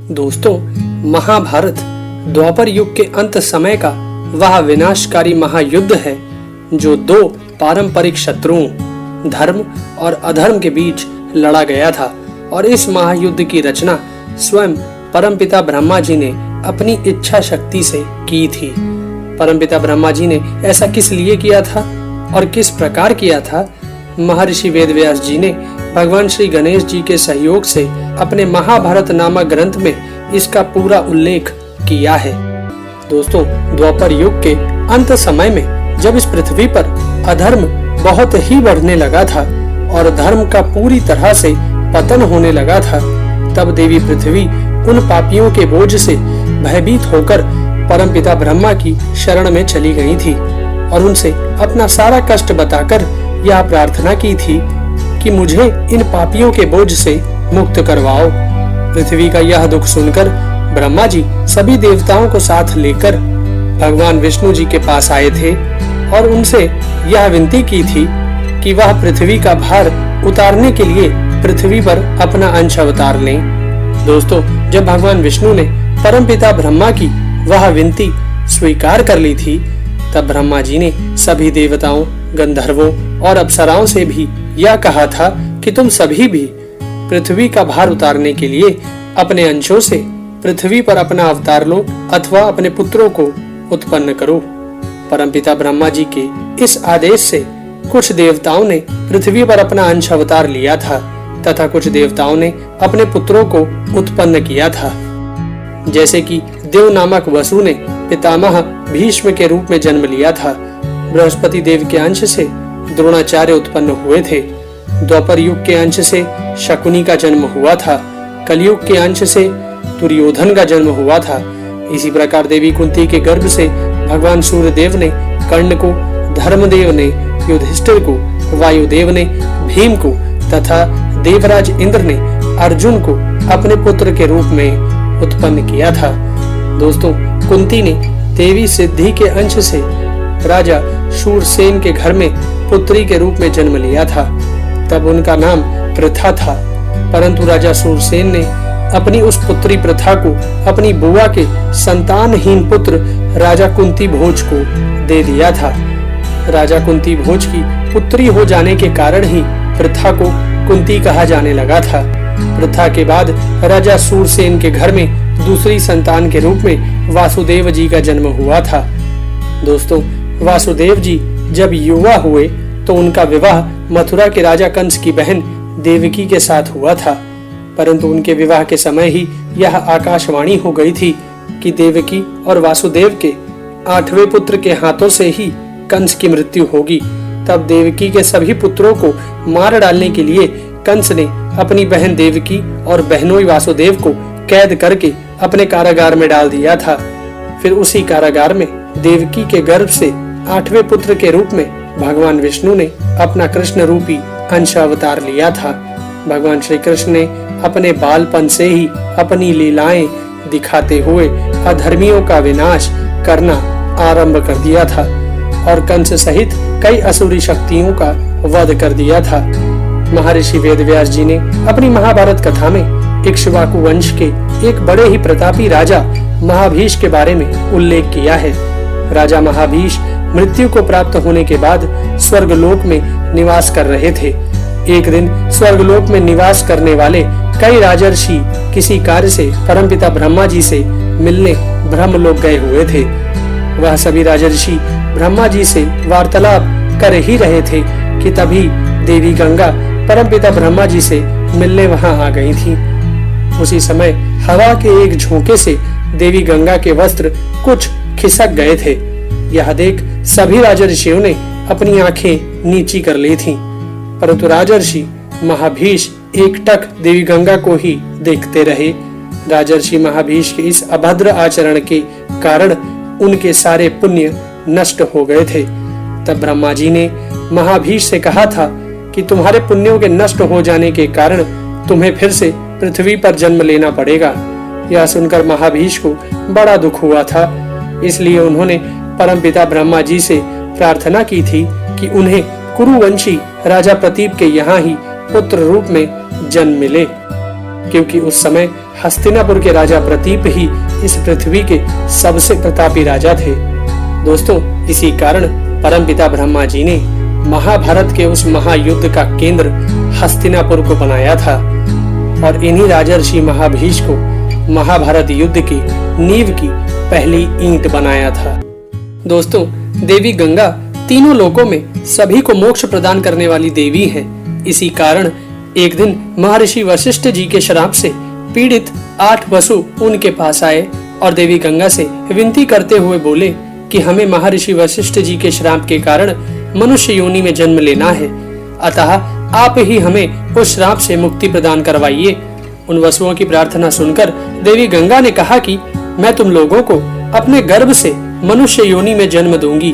दोस्तों, महाभारत द्वापर युग के अंत समय का वह विनाशकारी महायुद्ध है जो दो पारंपरिक शत्रुओं धर्म और अधर्म के बीच लड़ा गया था। और इस महायुद्ध की रचना स्वयं परमपिता ब्रह्मा जी ने अपनी इच्छा शक्ति से की थी। परमपिता ब्रह्मा जी ने ऐसा किस लिए किया था और किस प्रकार किया था, महर्षि वेदव्यास जी ने भगवान श्री गणेश जी के सहयोग से अपने महाभारत नामक ग्रंथ में इसका पूरा उल्लेख किया है। दोस्तों, द्वापर युग के अंत समय में जब इस पृथ्वी पर अधर्म बहुत ही बढ़ने लगा था और धर्म का पूरी तरह से पतन होने लगा था, तब देवी पृथ्वी उन पापियों के बोझ से भयभीत होकर परमपिता ब्रह्मा की शरण में चली गई थी और उनसे अपना सारा कष्ट बताकर यह प्रार्थना की थी कि मुझे इन पापियों के बोझ से मुक्त करवाओ। पृथ्वी का यह दुख सुनकर ब्रह्मा जी सभी देवताओं को साथ लेकर भगवान विष्णु जी के पास आए थे और उनसे यह विनती की थी कि वह पृथ्वी का भार उतारने के लिए पृथ्वी पर अपना अंश अवतार लें। दोस्तों, जब भगवान विष्णु ने परमपिता ब्रह्मा की वह विनती स्वीकार कर ली थी, तब ब्रह्मा जी ने सभी देवताओं, गंधर्वों और अप्सराओं से भी यह कहा था कि तुम सभी भी पृथ्वी का भार उतारने के लिए अपने अंशों से पृथ्वी पर अपना अवतार लो अथवा अपने पुत्रों को उत्पन्न करो। परमपिता ब्रह्मा जी के इस आदेश से कुछ देवताओं ने पृथ्वी पर अपना अंश अवतार लिया था तथा कुछ देवताओं ने अपने पुत्रों को उत्पन्न किया था। जैसे कि देव नामक वसु ने पितामह भीष्म के रूप में जन्म लिया था। बृहस्पति देव के अंश से द्रोणाचार्य उत्पन्न हुए थे। द्वापर युग के अंश से शकुनी का जन्म हुआ था। कलयुग के अंश से दुर्योधन का जन्म हुआ था। इसी प्रकार देवी कुंती के गर्भ से भगवान सूर्यदेव ने कर्ण को, धर्मदेव ने युधिष्ठिर को, वायुदेव ने भीम को तथा देवराज इंद्र ने अर्जुन को अपने पुत्र के रूप में उत्पन्न किया था। दोस्तों, कुंती ने देवी सिद्धि के अंश से राजा शूरसेन के घर में पुत्री के रूप में जन्म लिया था। तब उनका नाम प्रथा था, परंतु राजा शूरसेन ने अपनी उस पुत्री प्रथा को अपनी बुआ के संतानहीन पुत्र राजा कुंती भोज को दे दिया था। राजा कुंती भोज की पुत्री हो जाने के कारण ही प्रथा को कुंती कहा जाने लगा था। प्रथा के बाद राजा शूरसेन के घर में दूसरी संतान के रूप में वासुदेव जी का जन्म हुआ था। दोस्तों, वासुदेव जी जब युवा हुए तो उनका विवाह मथुरा के राजा कंस की बहन देवकी के साथ हुआ था, परंतु उनके विवाह के समय ही यह आकाशवाणी हो गई थी कि देवकी और वासुदेव के 8वें पुत्र के हाथों से ही कंस की मृत्यु होगी। तब देवकी के सभी पुत्रों को मार डालने के लिए कंस ने अपनी बहन देवकी और बहनोई वासुदेव को कैद करके अपने कारागार में डाल दिया था। फिर उसी कारागार में देवकी के गर्भ से 8वें पुत्र के रूप में भगवान विष्णु ने अपना कृष्ण रूपी अंश अवतार लिया था। भगवान श्री कृष्ण ने अपने बालपन से ही अपनी लीलाएं दिखाते हुए अधर्मियों का विनाश करना आरंभ कर दिया था और कंस सहित कई असुरी शक्तियों का वध कर दिया था। महर्षि वेदव्यास जी ने अपनी महाभारत कथा में इक्ष्वाकु वंश के एक बड़े ही प्रतापी राजा महाभीष के बारे में उल्लेख किया है। राजा महाभीष मृत्यु को प्राप्त होने के बाद स्वर्गलोक में निवास कर रहे थे। एक दिन स्वर्गलोक में निवास करने वाले कई राजर्षि किसी कार्य से परमपिता ब्रह्मा जी से मिलने ब्रह्मलोक गए हुए थे। वह सभी राजर्षि ब्रह्मा जी से वार्तालाप कर ही रहे थे कि तभी देवी गंगा परमपिता ब्रह्मा जी से मिलने वहां आ गई थी। उसी समय हवा के एक झोंके से देवी गंगा के वस्त्र कुछ खिसक गए थे। यह देख सभी राजर्षियों ने अपनी आंखें नीची कर ली थीं, परंतु राजर्षि महाभीष एकटक देवी गंगा को ही देखते रहे। राजर्षि महाभीष के इस अभद्र आचरण के कारण उनके सारे पुण्य नष्ट हो गए थे। तब ब्रह्मा जी ने महाभीष से कहा था कि तुम्हारे पुण्यों के नष्ट हो जाने के कारण तुम्हें फिर से पृथ्वी पर जन्म लेना पड़ेगा। यह सुनकर महाभीष को बड़ा दुख हुआ था, इसलिए उन्होंने परमपिता ब्रह्मा जी से प्रार्थना की थी कि उन्हें कुरुवंशी राजा प्रतीप के यहाँ ही पुत्र रूप में जन्म मिले। क्योंकि उस समय हस्तिनापुर के राजा प्रतीप ही इस पृथ्वी के सबसे प्रतापी राजा थे। दोस्तों, इसी कारण परमपिता ब्रह्मा जी ने महाभारत के उस महायुद्ध का केंद्र हस्तिनापुर को बनाया था और इन्हीं राजर्षि महाभीष को महाभारत युद्ध की नींव की पहली ईंट बनाया था। दोस्तों, देवी गंगा तीनों लोकों में सभी को मोक्ष प्रदान करने वाली देवी है। इसी कारण एक दिन महर्षि वशिष्ठ जी के श्राप से पीड़ित 8 वसु उनके पास आए और देवी गंगा से विनती करते हुए बोले कि हमें महर्षि वशिष्ठ जी के श्राप के कारण मनुष्य योनि में जन्म लेना है, अतः आप ही हमें उस श्राप से मुक्ति प्रदान करवाइए। उन वसुओं की प्रार्थना सुनकर देवी गंगा ने कहा कि मैं तुम लोगों को अपने गर्भ से मनुष्य योनि में जन्म दूंगी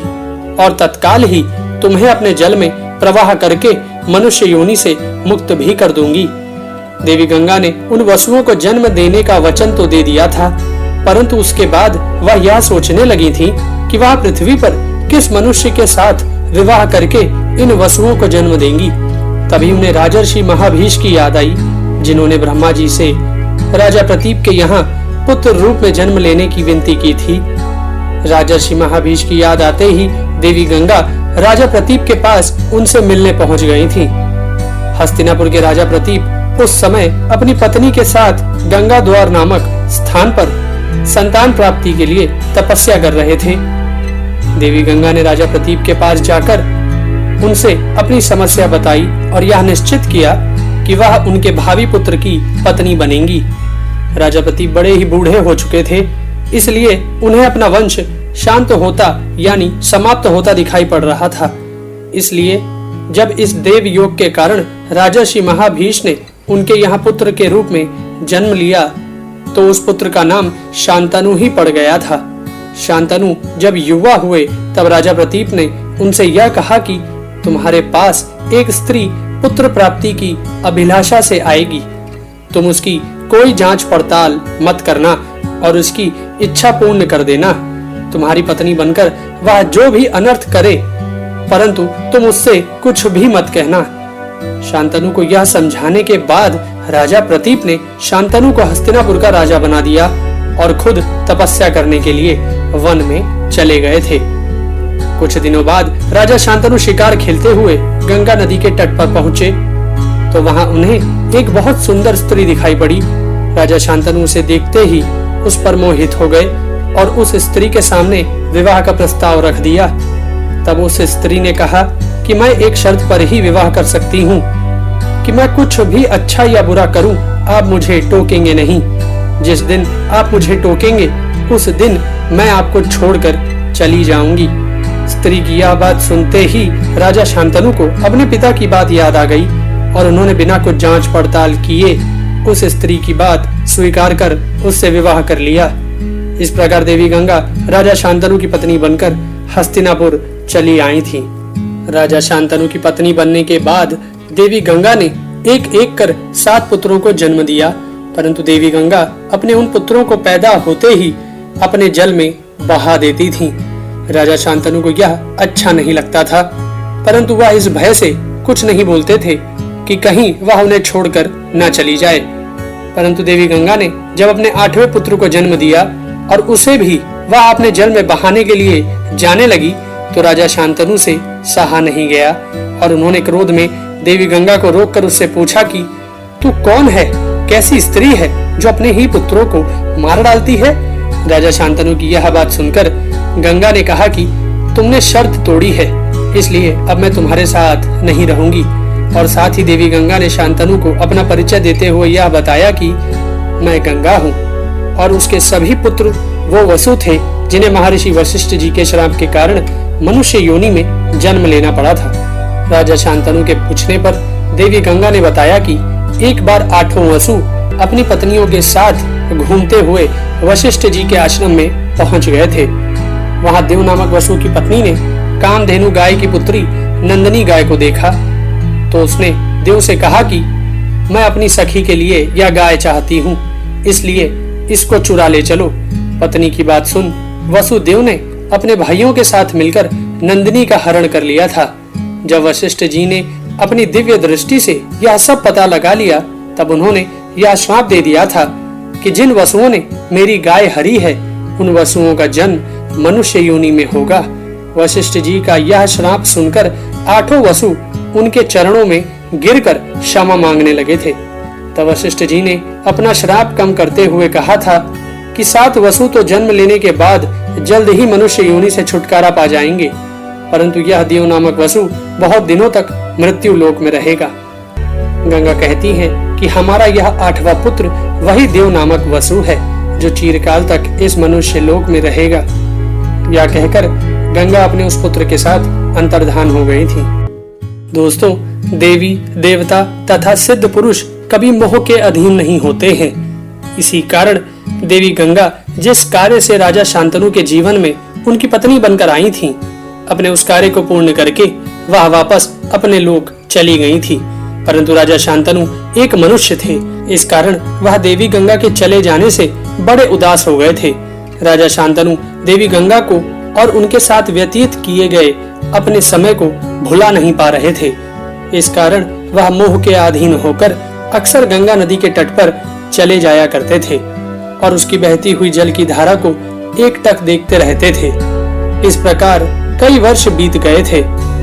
और तत्काल ही तुम्हें अपने जल में प्रवाह करके मनुष्य योनि से मुक्त भी कर दूंगी। देवी गंगा ने उन वसुओं को जन्म देने का वचन तो दे दिया था, परंतु उसके बाद वह यह सोचने लगी थी कि वह पृथ्वी पर किस मनुष्य के साथ विवाह करके इन वसुओं को जन्म देंगी। तभी उन्हें राजर्षि महाभीष की याद आई, जिन्होंने ब्रह्मा जी से राजा प्रतीप के यहाँ पुत्र रूप में जन्म लेने की विनती की थी। राजर्षि महाभीष की याद आते ही देवी गंगा राजा प्रतीप के पास उनसे मिलने पहुंच गई थी। हस्तिनापुर के राजा प्रतीप उस समय अपनी पत्नी के साथ गंगा द्वार नामक स्थान पर संतान प्राप्ति के लिए तपस्या कर रहे थे। देवी गंगा ने राजा प्रतीप के पास जाकर उनसे अपनी समस्या बताई और यह निश्चित किया कि वह उनके भावी पुत्र की पत्नी बनेंगी। राजा प्रतीप बड़े ही बूढ़े हो चुके थे, इसलिए उन्हें अपना वंश शांत होता यानी समाप्त होता दिखाई पड़ रहा था। इसलिए जब इस देव योग के कारण राजर्षि महाभीष ने उनके यहाँ पुत्र के रूप में जन्म लिया तो उस पुत्र का नाम शांतनु ही पड़ गया था। शांतनु जब युवा हुए तब राजा प्रतीप ने उनसे यह कहा कि तुम्हारे पास एक स्त्री पुत्र प्राप्ति की अभिलाषा से आएगी, तुम उसकी कोई जांच पड़ताल मत करना और उसकी इच्छा पूर्ण कर देना। तुम्हारी पत्नी बनकर वह जो भी अनर्थ करे, परंतु तुम उससे कुछ भी मत कहना। शांतनु को यह समझाने के बाद राजा प्रतीप ने शांतनु को हस्तिनापुर का राजा बना दिया और खुद तपस्या करने के लिए वन में चले गए थे। कुछ दिनों बाद राजा शांतनु शिकार खेलते हुए गंगा नदी के तट पर पहुंचे तो वहां उन्हें एक बहुत सुंदर स्त्री दिखाई पड़ी। राजा शांतनु उसे देखते ही उस पर मोहित हो गए और उस स्त्री के सामने विवाह का प्रस्ताव रख दिया। तब उस स्त्री ने कहा कि मैं एक शर्त पर ही विवाह कर सकती हूँ कि मैं कुछ भी अच्छा या बुरा करूँ, आप मुझे टोकेंगे नहीं। जिस दिन आप मुझे टोकेंगे उस दिन मैं आपको छोड़कर चली जाऊंगी। स्त्री की यह बात सुनते ही राजा शांतनु को अपने पिता की बात याद आ गई और उन्होंने बिना कुछ जांच पड़ताल किए उस स्त्री की बात स्वीकार कर उससे विवाह कर लिया। इस प्रकार देवी गंगा राजा शांतनु की पत्नी बनकर हस्तिनापुर चली आई थी। राजा शांतनु की पत्नी बनने के बाद देवी गंगा ने एक एक कर 7 पुत्रों को जन्म दिया, परंतु देवी गंगा अपने उन पुत्रों को पैदा होते ही अपने जल में बहा देती थी। राजा शांतनु को यह अच्छा नहीं लगता था, परंतु वह इस भय से कुछ नहीं बोलते थे कि कहीं वह उन्हें छोड़कर न चली जाए। परंतु देवी गंगा ने जब अपने 8वें पुत्र को जन्म दिया और उसे भी वह अपने जल में बहाने के लिए जाने लगी तो राजा शांतनु से सहा नहीं गया और उन्होंने क्रोध में देवी गंगा को रोककर उससे पूछा कि तू कौन है, कैसी स्त्री है जो अपने ही पुत्रों को मार डालती है। राजा शांतनु की यह बात सुनकर गंगा ने कहा कि तुमने शर्त तोड़ी है, इसलिए अब मैं तुम्हारे साथ नहीं रहूंगी। और साथ ही देवी गंगा ने शांतनु को अपना परिचय देते हुए यह बताया कि मैं गंगा हूँ और उसके सभी पुत्र वो वसु थे जिन्हें महर्षि वशिष्ठ जी के श्राप के कारण मनुष्य योनि में जन्म लेना पड़ा था। राजा शांतनु के पूछने पर देवी गंगा ने बताया कि एक बार 8 वसु अपनी पत्नियों के साथ घूमते हुए वशिष्ठ जी के आश्रम में पहुंच गए थे। वहां देव नामक वसु की पत्नी ने कामधेनु गाय की पुत्री नंदनी गाय को देखा तो उसने देव से कहा कि मैं अपनी सखी के लिए यह गाय चाहती हूँ, इसलिए इसको चुरा ले चलो। पत्नी की बात सुन वसुदेव ने अपने भाइयों के साथ मिलकर नंदिनी का हरण कर लिया था। जब वशिष्ठ जी ने अपनी दिव्य दृष्टि से यह सब पता लगा लिया तब उन्होंने यह श्राप दे दिया था कि जिन वसुओं ने मेरी गाय हरी है उन वसुओं का जन्म मनुष्य योनि में होगा। वशिष्ठ जी का यह श्राप सुनकर 8 वसु उनके चरणों में गिरकर क्षमा मांगने लगे थे। तब वशिष्ठ जी ने अपना श्राप कम करते हुए कहा था कि 7 वसु तो जन्म लेने के बाद जल्द ही मनुष्य योनि से छुटकारा पा जाएंगे, परंतु यह देव नामक वसु बहुत दिनों तक मृत्यु लोक में रहेगा। गंगा कहती है कि हमारा यह 8वां पुत्र वही देव नामक वसु है जो चिरकाल तक इस मनुष्य लोक में रहेगा। यह कहकर गंगा अपने उस पुत्र के साथ अंतर्धान हो गई थी। दोस्तों, देवी देवता तथा सिद्ध पुरुष कभी मोह के अधीन नहीं होते हैं। इसी कारण देवी गंगा जिस कार्य से राजा शांतनु के जीवन में उनकी पत्नी बनकर आई थी, अपने उस कार्य को पूर्ण करके वह वापस अपने लोक चली गई थी। परंतु राजा शांतनु एक मनुष्य थे, इस कारण वह देवी गंगा के चले जाने से बड़े उदास हो गए थे। राजा शांतनु देवी गंगा को और उनके साथ व्यतीत किए गए अपने समय को भुला नहीं पा रहे थे। इस कारण वह मोह के अधीन होकर अक्सर गंगा नदी के तट पर चले जाया करते थे और उसकी बहती हुई जल की धारा को एकटक देखते रहते थे। इस प्रकार कई वर्ष बीत गए थे,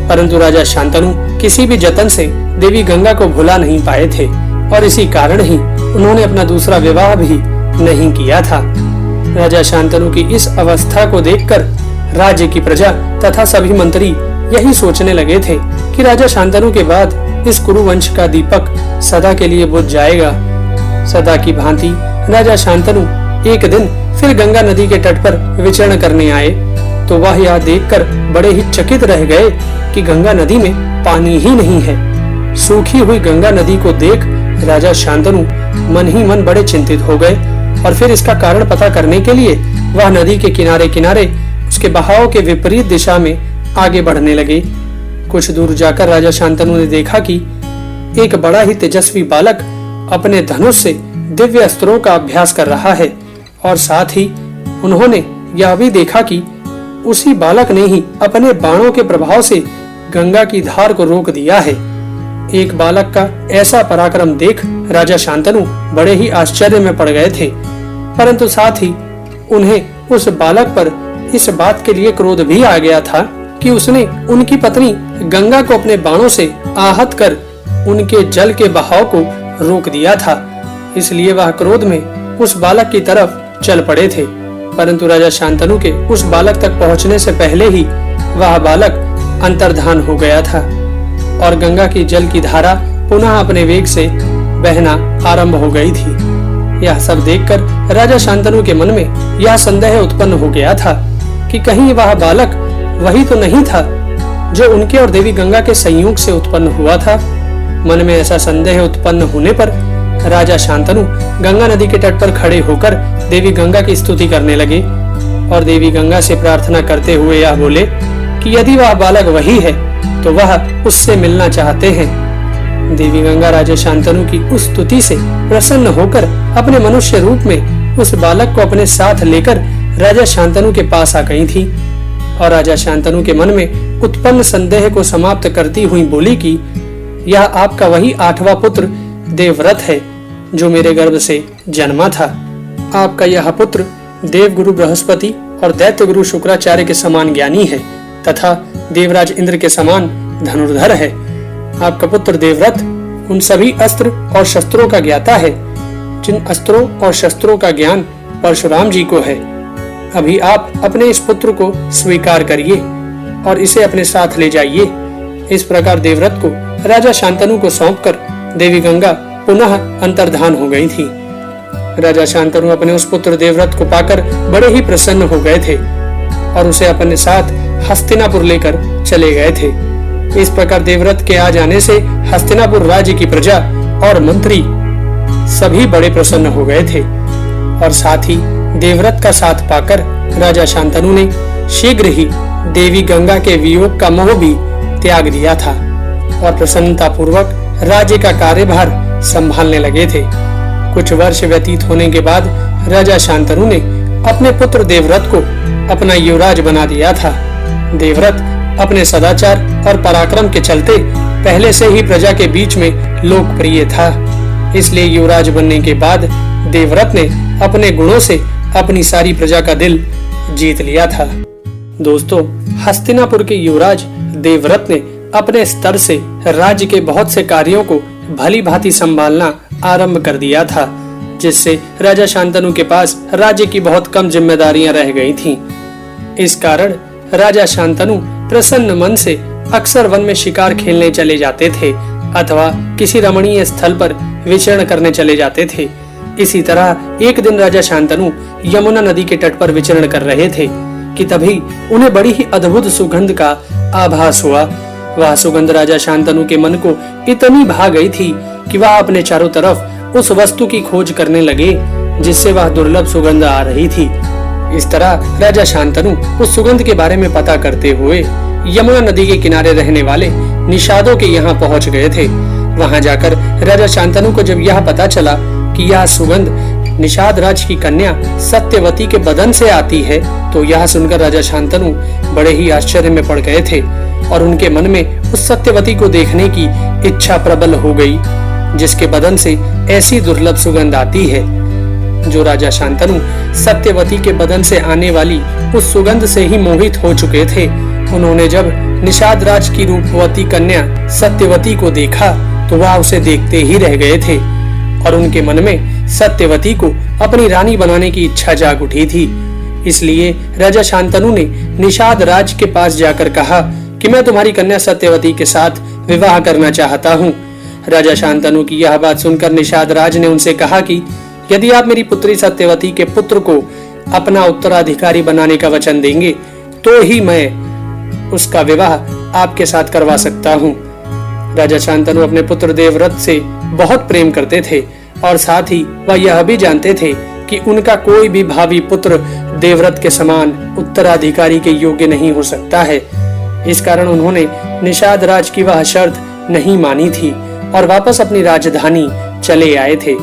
परंतु राजा शांतनु किसी भी जतन से देवी गंगा को भुला नहीं पाए थे और इसी कारण ही उन्होंने अपना दूसरा विवाह भी नहीं किया था। राजा शांतनु की इस अवस्था को देखकर राज्य की प्रजा तथा सभी मंत्री यही सोचने लगे थे कि राजा शांतनु के बाद इस कुरुवंश का दीपक सदा के लिए बुझ जाएगा। सदा की भांति राजा शांतनु एक दिन फिर गंगा नदी के तट पर विचरण करने आए तो वह यह देखकर बड़े ही चकित रह गए कि गंगा नदी में पानी ही नहीं है। सूखी हुई गंगा नदी को देख राजा शांतनु मन ही मन बड़े चिंतित हो गए और फिर इसका कारण पता करने के लिए वह नदी के किनारे किनारे उसके बहाव के विपरीत दिशा में आगे बढ़ने लगे। कुछ दूर जाकर राजा शांतनु ने देखा कि एक बड़ा ही तेजस्वी बालक अपने धनुष से दिव्य अस्त्रों का अभ्यास कर रहा है और साथ ही उन्होंने यह भी देखा कि उसी बालक ने ही अपने बाणों के प्रभाव से गंगा की धार को रोक दिया है। एक बालक का ऐसा पराक्रम देख राजा शांतनु बड़े ही आश्चर्य में पड़ गए थे, परंतु साथ ही उन्हें उस बालक पर इस बात के लिए क्रोध भी आ गया था कि उसने उनकी पत्नी गंगा को अपने बाणों से आहत कर उनके जल के बहाव को रोक दिया था। इसलिए वह क्रोध में उस बालक की तरफ चल पड़े थे, परंतु राजा शांतनु के उस बालक तक पहुंचने से पहले ही वह बालक अंतर्धान हो गया था और गंगा की जल की धारा पुनः अपने वेग से बहना आरंभ हो गई थी। यह सब देखकर राजा शांतनु के मन में यह संदेह उत्पन्न हो गया था कि कहीं वह बालक वही तो नहीं था जो उनके और देवी गंगा के संयोग से उत्पन्न हुआ था। मन में ऐसा संदेह उत्पन्न होने पर राजा शांतनु गंगा नदी के तट पर खड़े होकर देवी गंगा की स्तुति करने लगे और देवी गंगा से प्रार्थना करते हुए यह बोले कि यदि वह बालक वही है तो वह उससे मिलना चाहते हैं। देवी गंगा राजा शांतनु की उस स्तुति से प्रसन्न होकर अपने मनुष्य रूप में उस बालक को अपने साथ लेकर राजा शांतनु के पास आ गई थी और राजा शांतनु के मन में उत्पन्न संदेह को समाप्त करती हुई बोली कि यह आपका वही 8वां पुत्र देवव्रत है जो मेरे गर्भ से जन्मा था। आपका यह पुत्र देवगुरु बृहस्पति और दैत्य गुरु शुक्राचार्य के समान ज्ञानी है तथा देवराज इंद्र के समान धनुर्धर है। आपका पुत्र देवव्रत उन सभी अस्त्र और शस्त्रों का ज्ञाता है जिन अस्त्रों और शस्त्रों का ज्ञान परशुराम जी को है। अभी आप अपने इस पुत्र को स्वीकार करिए और इसे अपने साथ ले जाइए। इस प्रकार देवव्रत को राजा शांतनु को सौंपकर देवी गंगा पुनः अंतर्धान हो गई थी। राजा शांतनु अपने उस पुत्र देवव्रत को पाकर बड़े ही प्रसन्न हो गए थे और उसे अपने साथ हस्तिनापुर लेकर चले गए थे। इस प्रकार देवव्रत के आ जाने से हस्तिनापुर राज्य की प्रजा और मंत्री सभी बड़े प्रसन्न हो गए थे और साथ ही देवव्रत का साथ पाकर राजा शांतनु ने शीघ्र ही देवी गंगा के वियोग का मोह भी त्याग दिया था और प्रसन्नता पूर्वक राज्य का कार्यभार संभालने लगे थे। कुछ वर्ष व्यतीत होने के बाद राजा शांतनु ने अपने पुत्र देवव्रत को अपना युवराज बना दिया था। देवव्रत अपने सदाचार और पराक्रम के चलते पहले से ही प्रजा के बीच में लोकप्रिय था। इसलिए युवराज बनने के बाद देवव्रत ने अपने गुणों से अपनी सारी प्रजा का दिल जीत लिया था। दोस्तों, हस्तिनापुर के युवराज देवव्रत ने अपने स्तर से राज्य के बहुत से कार्यों को भली भांति संभालना आरंभ कर दिया था, जिससे राजा शांतनु के पास राज्य की बहुत कम जिम्मेदारियां रह गई थीं। इस कारण राजा शांतनु प्रसन्न मन से अक्सर वन में शिकार खेलने चले जाते थे अथवा किसी रमणीय स्थल पर विचरण करने चले जाते थे। इसी तरह एक दिन राजा शांतनु यमुना नदी के तट पर विचरण कर रहे थे कि तभी उन्हें बड़ी ही अद्भुत सुगंध का आभास हुआ। वह सुगंध राजा शांतनु के मन को इतनी भा गई थी कि वह अपने चारों तरफ उस वस्तु की खोज करने लगे जिससे वह दुर्लभ सुगंध आ रही थी। इस तरह राजा शांतनु उस सुगंध के बारे में पता करते हुए यमुना नदी के किनारे रहने वाले निषादों के यहाँ पहुँच गए थे। वहां जाकर राजा शांतनु को जब यह पता चला कि यह सुगंध निषाद राज की कन्या सत्यवती के बदन से आती है, तो यह सुनकर राजा शांतनु बड़े ही आश्चर्य में पड़ गए थे और उनके मन में उस सत्यवती को देखने की इच्छा प्रबल हो गई, जिसके बदन से ऐसी दुर्लभ सुगंध आती है। जो राजा शांतनु सत्यवती के बदन से आने वाली उस सुगंध से ही मोहित हो चुके थे, उन्होंने जब निषाद राज की रूपवती कन्या सत्यवती को देखा तो वह उसे देखते ही रह गए थे और उनके मन में सत्यवती को अपनी रानी बनाने की इच्छा जाग उठी थी। इसलिए राजा शांतनु ने निषाद राज के पास जाकर कहा कि मैं तुम्हारी कन्या सत्यवती के साथ विवाह करना चाहता हूँ। राजा शांतनु की यह बात सुनकर निषाद राज ने उनसे कहा कि यदि आप मेरी पुत्री सत्यवती के पुत्र को अपना उत्तराधिकारी बनाने का वचन देंगे तो ही मैं उसका विवाह आपके साथ करवा सकता हूँ। राजा शांतनु अपने पुत्र देवव्रत से बहुत प्रेम करते थे और साथ ही वह यह भी जानते थे कि उनका कोई भी भावी पुत्र देवव्रत के समान उत्तराधिकारी के योग्य नहीं हो सकता है। इस कारण उन्होंने निषाद राज की वह शर्त नहीं मानी थी और वापस अपनी राजधानी चले आए थे।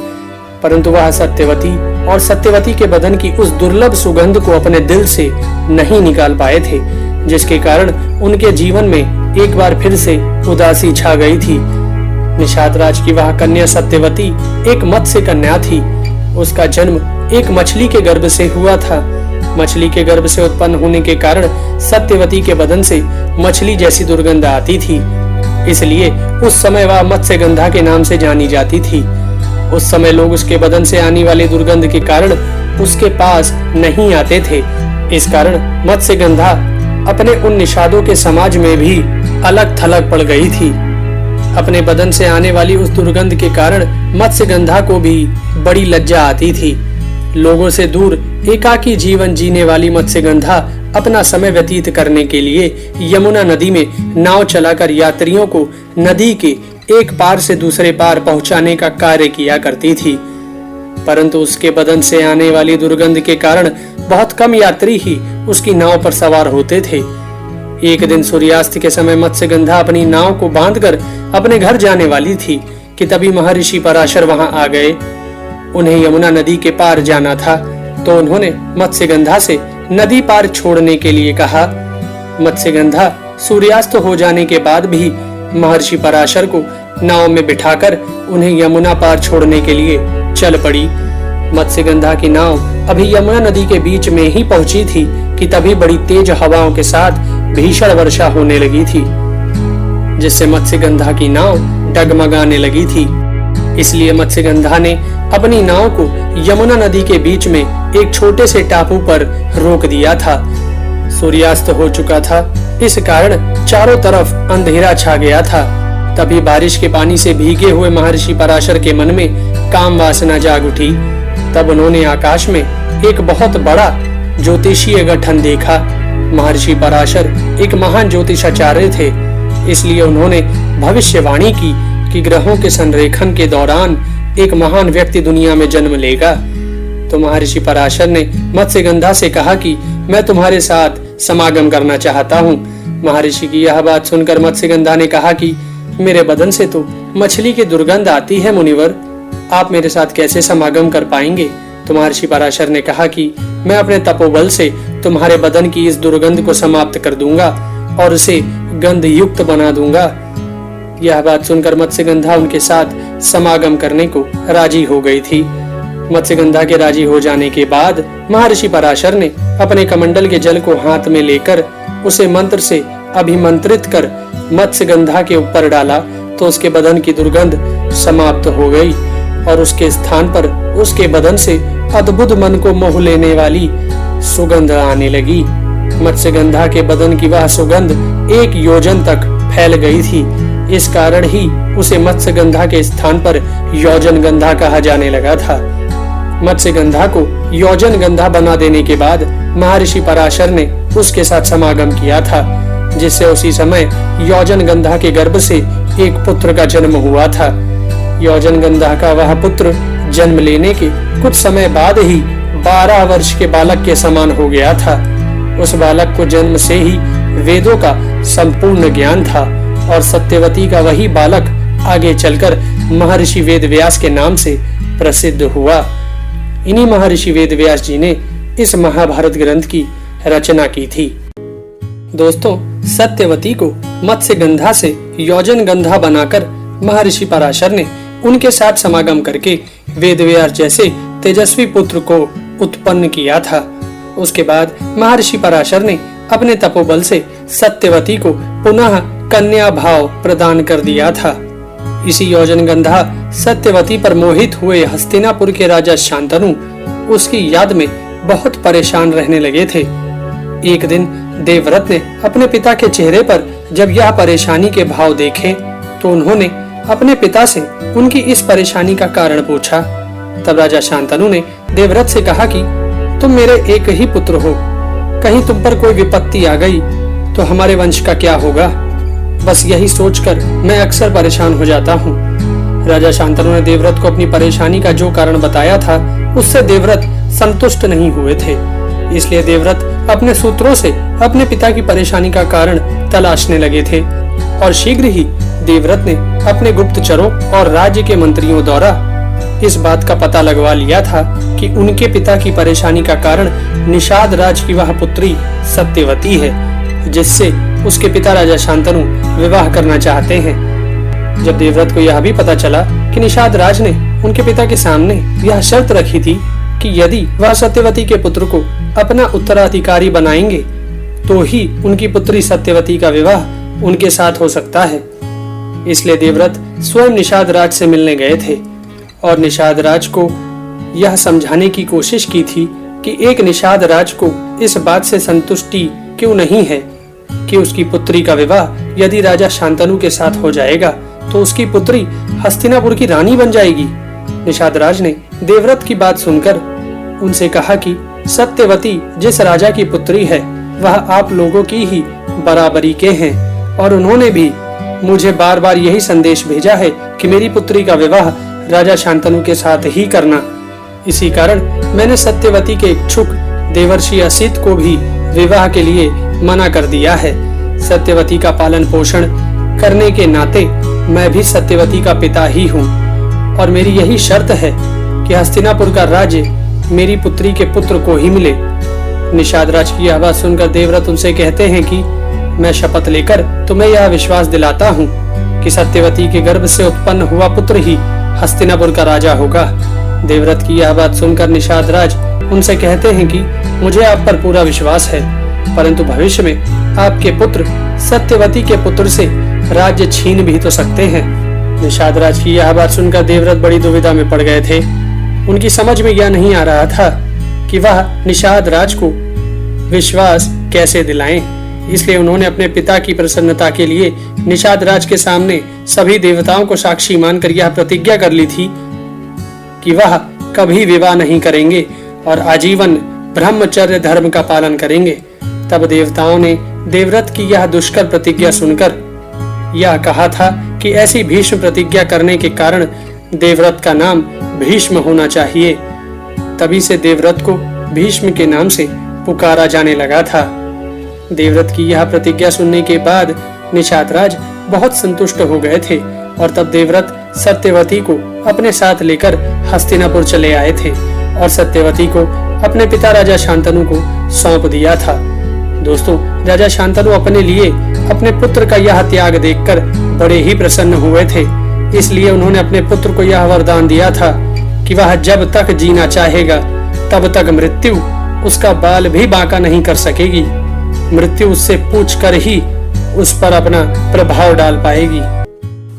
परंतु वह सत्यवती और सत्यवती के बदन की उस दुर्लभ सुगंध को अपने दिल से नहीं निकाल पाए थे, जिसके कारण उनके जीवन में एक बार फिर से उदासी छा गई थी। निषाद राज की वह कन्या सत्यवती एक मत्स्य कन्या थी। उसका जन्म एक मछली के गर्भ से हुआ था। मछली के गर्भ से उत्पन्न होने के कारण सत्यवती के बदन से मछली जैसी दुर्गंध आती थी, इसलिए उस समय वह मत्स्यगंधा के नाम से जानी जाती थी। उस समय लोग उसके बदन से आने वाले दुर्गंध के कारण उसके पास नहीं आते थे। इस कारण मत्स्यगंधा अपने उन निषादों के समाज में भी अलग थलग पड़ गई थी। अपने बदन से आने वाली उस दुर्गंध के कारण मत्स्यगंधा को भी बड़ी लज्जा आती थी। लोगों से दूर एकाकी जीवन जीने वाली मत्स्यगंधा अपना समय व्यतीत करने के लिए यमुना नदी में नाव चलाकर यात्रियों को नदी के एक पार से दूसरे पार पहुंचाने का कार्य किया करती थी। परंतु उसके बदन से आने वाली दुर्गंध के कारण बहुत कम यात्री ही उसकी नाव पर सवार होते थे। एक दिन सूर्यास्त के समय मत्स्यगंधा अपनी नाव को बांधकर अपने घर जाने वाली थी कि तभी महर्षि पराशर वहां आ गए। उन्हें यमुना नदी के पार जाना था, तो उन्होंने मत्स्यगंधा से नदी पार छोड़ने के लिए कहा। मत्स्यगंधा सूर्यास्त हो जाने के बाद भी महर्षि पराशर को नाव में बिठाकर उन्हें यमुना पार छोड़ने के लिए चल पड़ी। मत्स्यगंधा की नाव अभी यमुना नदी के बीच में ही पहुंची थी कि तभी बड़ी तेज हवाओं के साथ भीषण वर्षा होने लगी थी, जिससे मत्स्यगंधा की नाव डगमगाने लगी थी। इसलिए मत्स्यगंधा ने अपनी नाव को यमुना नदी के बीच में एक छोटे से टापू पर रोक दिया था। सूर्यास्त हो चुका था, इस कारण चारों तरफ अंधेरा छा गया था। तभी बारिश के पानी से भीगे हुए महर्षि पराशर के मन में काम वासना जाग उठी। तब उन्होंने आकाश में एक बहुत बड़ा ज्योतिषीय गठन देखा। महर्षि पराशर एक महान ज्योतिषाचार्य थे, इसलिए उन्होंने भविष्यवाणी की कि ग्रहों के संरेखन के दौरान एक महान व्यक्ति दुनिया में जन्म लेगा। तो महर्षि पराशर ने मत्स्यगंधा से कहा कि मैं तुम्हारे साथ समागम करना चाहता हूँ। महर्षि की यह बात सुनकर मत्स्यगंधा ने कहा कि मेरे बदन से तो मछली की दुर्गंध आती है मुनिवर, आप मेरे साथ कैसे समागम कर पाएंगे। तो महर्षि पराशर ने कहा कि मैं अपने तपोबल से तुम्हारे बदन की इस दुर्गंध को समाप्त कर दूंगा और उसे गंध युक्त बना दूंगा। यह बात सुनकर मत्स्यगंधा उनके साथ समागम करने को राजी हो गई थी। मत्स्यगंधा के राजी हो जाने के बाद महर्षि पराशर ने अपने कमंडल के जल को हाथ में लेकर उसे मंत्र से अभिमंत्रित कर मत्स्यगंधा के ऊपर डाला तो उसके बदन की दुर्गंध समाप्त हो गई और उसके स्थान पर उसके बदन से अद्भुत मन को मोह लेने वाली सुगंध आने लगी। मत्स्यगंधा के बदन की वह सुगंध 1 योजन तक फैल गई थी। इस कारण ही उसे मत्स्यगंधा के स्थान पर योजनगंधा कहा जाने लगा था। मत्स्यगंधा को योजनगंधा बना देने के बाद महर्षि पराशर ने उसके साथ समागम किया था, जिससे उसी समय योजनगंधा के गर्भ से एक पुत्र का जन्म हुआ था। योजनगंधा का वह पुत्र जन्म लेने के कुछ समय बाद ही 12 वर्ष के बालक के समान हो गया था। उस बालक को जन्म से ही वेदों का संपूर्ण ज्ञान था और सत्यवती का वही बालक आगे चलकर महर्षि वेदव्यास के नाम से प्रसिद्ध हुआ। इन्हीं महर्षि वेदव्यास जी ने इस महाभारत ग्रंथ की रचना की थी। दोस्तों, सत्यवती को मत्स्यगंधा से योजनगंधा बनाकर महर्षि पराशर ने उनके साथ समागम करके वेदव्यास जैसे तेजस्वी पुत्र को उत्पन्न किया था। उसके बाद महर्षि पराशर ने अपने तपोबल से सत्यवती को पुनः कन्या भाव प्रदान कर दिया था। इसी योजनगंधा सत्यवती पर मोहित हुए हस्तिनापुर के राजा शांतनु उसकी याद में बहुत परेशान रहने लगे थे। एक दिन देवव्रत ने अपने पिता के चेहरे पर जब यह परेशानी के भाव देखे तो उन्होंने अपने पिता से उनकी इस परेशानी का कारण पूछा। तब राजा शांतनु ने देवव्रत से कहा कि तुम मेरे एक ही पुत्र हो, कहीं तुम पर कोई विपत्ति आ गई तो हमारे वंश का क्या होगा? बस यही सोचकर मैं अक्सर परेशान हो जाता हूँ। राजा शांतनु ने देवव्रत को अपनी परेशानी का जो कारण बताया था उससे देवव्रत संतुष्ट नहीं हुए थे। इसलिए देवव्रत अपने सूत्रों से अपने पिता की परेशानी का कारण तलाशने लगे थे और शीघ्र ही देवव्रत ने अपने गुप्तचरों और राज्य के मंत्रियों द्वारा इस बात का पता लगवा लिया था कि उनके पिता की परेशानी का कारण निषाद राज की वह पुत्री सत्यवती है, जिससे उसके पिता राजा शांतनु विवाह करना चाहते हैं। जब देवव्रत को यह भी पता चला कि निषाद राज ने उनके पिता के सामने यह शर्त रखी थी कि यदि वह सत्यवती के पुत्र को अपना उत्तराधिकारी बनाएंगे तो ही उनकी पुत्री सत्यवती का विवाह उनके साथ हो सकता है, इसलिए देवव्रत स्वयं निषाद राज से मिलने गए थे और निषाद राज को यह समझाने की कोशिश की थी कि एक निषाद राज को इस बात से संतुष्टि क्यों नहीं है कि उसकी पुत्री का विवाह यदि राजा शांतनु के साथ हो जाएगा तो उसकी पुत्री हस्तिनापुर की रानी बन जाएगी। निषाद राज ने देवव्रत की बात सुनकर उनसे कहा कि सत्यवती जिस राजा की पुत्री है वह आप लोगों की ही बराबरी के हैं और उन्होंने भी मुझे बार बार यही संदेश भेजा है कि मेरी पुत्री का विवाह राजा शांतनु के साथ ही करना। इसी कारण मैंने सत्यवती के इच्छुक देवर्षि असित को भी विवाह के लिए मना कर दिया है। सत्यवती का पालन पोषण करने के नाते मैं भी सत्यवती का पिता ही हूँ और मेरी यही शर्त है कि हस्तिनापुर का राज्य मेरी पुत्री के पुत्र को ही मिले। निषाद राज की यह बात सुनकर देवव्रत उनसे कहते हैं कि मैं शपथ लेकर तुम्हें यह विश्वास दिलाता हूँ कि सत्यवती के गर्भ से उत्पन्न हुआ पुत्र ही हस्तिनापुर का राजा होगा। देवव्रत की यह बात सुनकर निषाद राज उनसे कहते हैं कि मुझे आप पर पूरा विश्वास है, परंतु भविष्य में आपके पुत्र सत्यवती के पुत्र से राज्य छीन भी तो सकते हैं। निषाद राज की यह बात सुनकर देवव्रत बड़ी दुविधा में पड़ गए थे। उनकी समझ में यह नहीं आ रहा था कि वह निषाद राज को विश्वास कैसे दिलाएं। इसलिए उन्होंने अपने पिता की प्रसन्नता के लिए निषाद राज के सामने सभी देवताओं को साक्षी मानकर यह प्रतिज्ञा कर ली थी कि वह कभी विवाह नहीं करेंगे और आजीवन ब्रह्मचर्य धर्म का पालन करेंगे। तब देवताओं ने देवव्रत की यह दुष्कर प्रतिज्ञा सुनकर यह कहा था कि ऐसी भीष्म प्रतिज्ञा करने के कारण देवव्रत का नाम भीष्म होना चाहिए। तभी से देवव्रत को भीष्म के नाम से पुकारा जाने लगा था। देवव्रत की यह प्रतिज्ञा सुनने के बाद निषाद राज बहुत संतुष्ट हो गए थे और तब देवव्रत सत्यवती को अपने साथ लेकर हस्तिनापुर चले आए थे और सत्यवती को अपने पिता राजा शांतनु को सौंप दिया था। दोस्तों, राजा शांतनु अपने लिए अपने पुत्र का यह त्याग देखकर बड़े ही प्रसन्न हुए थे। इसलिए उन्होंने अपने पुत्र को यह वरदान दिया था कि वह जब तक जीना चाहेगा तब तक मृत्यु उसका बाल भी बांका नहीं कर सकेगी। मृत्यु उससे पूछकर ही उस पर अपना प्रभाव डाल पाएगी।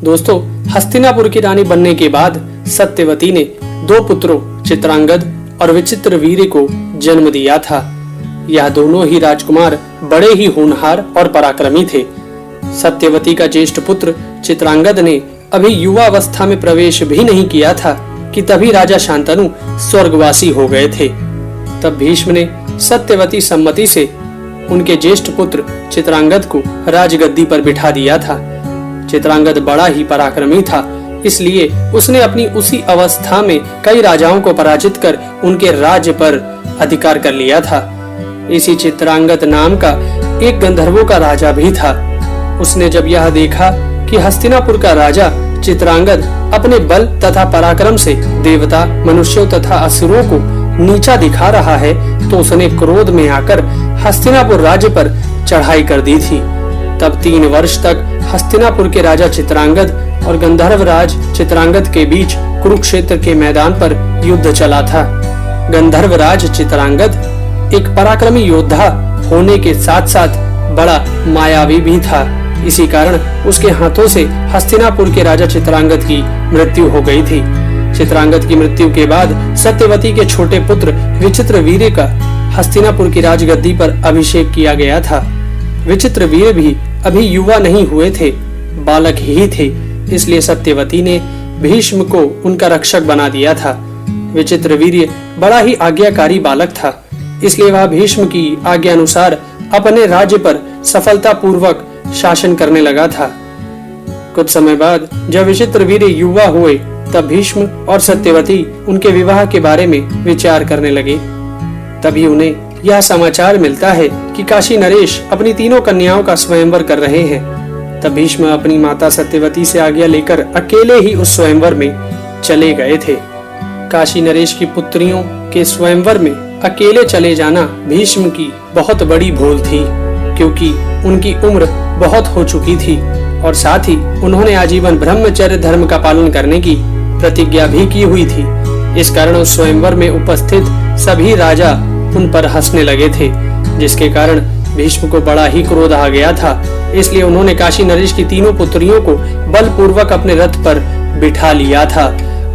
दोस्तों, हस्तिनापुर की रानी बनने के बाद सत्यवती ने 2 पुत्रों चित्रांगद और विचित्रवीर्य को जन्म दिया था। यह दोनों ही राजकुमार बड़े ही होनहार और पराक्रमी थे। सत्यवती का ज्येष्ठ पुत्र चित्रांगद ने अभी युवावस्था में प्रवेश भी नहीं किया था कि तभी राजा शांतनु स्वर्गवासी हो गए थे। तब भीष्म ने सत्यवती सम्मति से उनके ज्येष्ठ पुत्र चित्रांगद को राजगद्दी पर बिठा दिया था। चित्रांगद बड़ा ही पराक्रमी था, इसलिए उसने अपनी उसी अवस्था में कई राजाओं को पराजित कर उनके राज्य पर अधिकार कर लिया था। इसी चित्रांगद नाम का एक गंधर्वों का राजा भी था। उसने जब यह देखा कि हस्तिनापुर का राजा चित्रांगद अपने बल तथा पराक्रम से देवता, मनुष्यों तथा असुरों को नीचा दिखा रहा है, तो उसने क्रोध में आकर हस्तिनापुर राज्य पर चढ़ाई कर दी थी। तब 3 वर्ष तक हस्तिनापुर के राजा चित्रांगद और गंधर्व राज चित्रांगद के बीच कुरुक्षेत्र के मैदान पर युद्ध चला था। गंधर्व राज चित्रांगद एक पराक्रमी योद्धा होने के साथ साथ बड़ा मायावी भी था। इसी कारण उसके हाथों से हस्तिनापुर के राजा चित्रांगद की मृत्यु हो गई थी। चित्रांगद की मृत्यु के बाद सत्यवती के छोटे पुत्र विचित्रवीर्य का हस्तिनापुर की राजगद्दी पर अभिषेक किया गया था। विचित्रवीर्य भी अभी युवा नहीं हुए थे, बालक ही थे, इसलिए सत्यवती ने भीष्म को उनका रक्षक बना दिया था। विचित्रवीर्य बड़ा ही आज्ञाकारी बालक था, इसलिए वह भीष्म की आज्ञा अनुसार अपने राज्य पर सफलता पूर्वक शासन करने लगा था। कुछ समय बाद जब विचित्रवीर्य युवा हुए, तब भीष्म और सत्यवती उनके विवाह के बारे में विचार करने लगे। तभी उन्हें यह समाचार मिलता है कि काशी नरेश अपनी 3 कन्याओं का स्वयंवर कर रहे हैं। तब भीष्म अपनी माता सत्यवती से आज्ञा लेकर अकेले ही उस स्वयंवर में चले गए थे। काशी नरेश की पुत्रियों के स्वयंवर में अकेले चले जाना भीष्म की बहुत बड़ी भूल थी, क्योंकि उनकी उम्र बहुत हो चुकी थी और साथ ही उन्होंने आजीवन ब्रह्मचर्य धर्म का पालन करने की प्रतिज्ञा भी की हुई थी। इस कारण उस स्वयंवर में उपस्थित सभी राजा उन पर हंसने लगे थे, जिसके कारण भीष्म को बड़ा ही क्रोध आ गया था। इसलिए उन्होंने काशी नरेश की 3 पुत्रियों को बलपूर्वक अपने रथ पर बिठा लिया था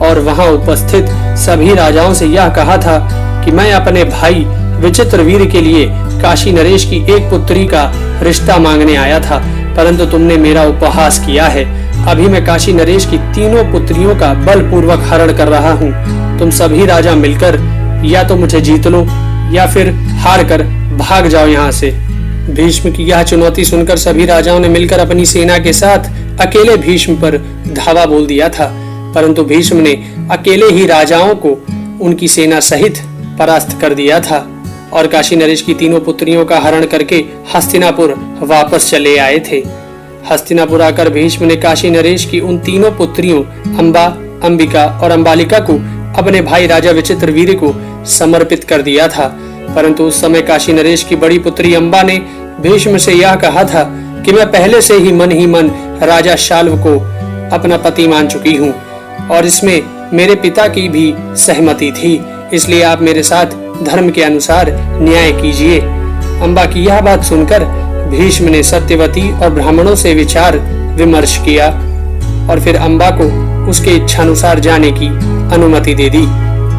और वहां उपस्थित सभी राजाओं से यह कहा था कि मैं अपने भाई विचित्रवीर्य के लिए काशी नरेश की एक पुत्री का रिश्ता मांगने आया था, परंतु तुमने मेरा उपहास किया है। अभी मैं काशी नरेश की 3 पुत्रियों का बलपूर्वक हरण कर रहा हूँ। तुम सभी राजा मिलकर या तो मुझे जीत लो या फिर हार कर भाग जाओ यहाँ से। भीष्म की यह चुनौती सुनकर सभी राजाओं ने मिलकर अपनी सेना के साथ अकेले भीष्म पर धावा बोल दिया था, परंतु भीष्म ने अकेले ही राजाओं को उनकी सेना सहित परास्त कर दिया था और काशी नरेश की 3 पुत्रियों का हरण करके हस्तिनापुर वापस चले आए थे। हस्तिनापुर आकर भीष्म ने काशी नरेश की उन 3 पुत्रियों अंबा, अंबिका और अंबालिका को अपने भाई राजा विचित्रवीर्य को समर्पित कर दिया था, परंतु उस समय काशी नरेश की बड़ी पुत्री अंबा ने भीष्म से यह कहा था कि मैं पहले से ही मन राजा शाल्व को अपना पति मान चुकी हूँ और इसमें मेरे पिता की भी सहमति थी, इसलिए आप मेरे साथ धर्म के अनुसार न्याय कीजिए। अंबा की यह बात सुनकर भीष्म ने सत्यवती और ब्राह्मणों से विचार विमर्श किया और फिर अंबा को उसके इच्छानुसार जाने की अनुमति दे दी।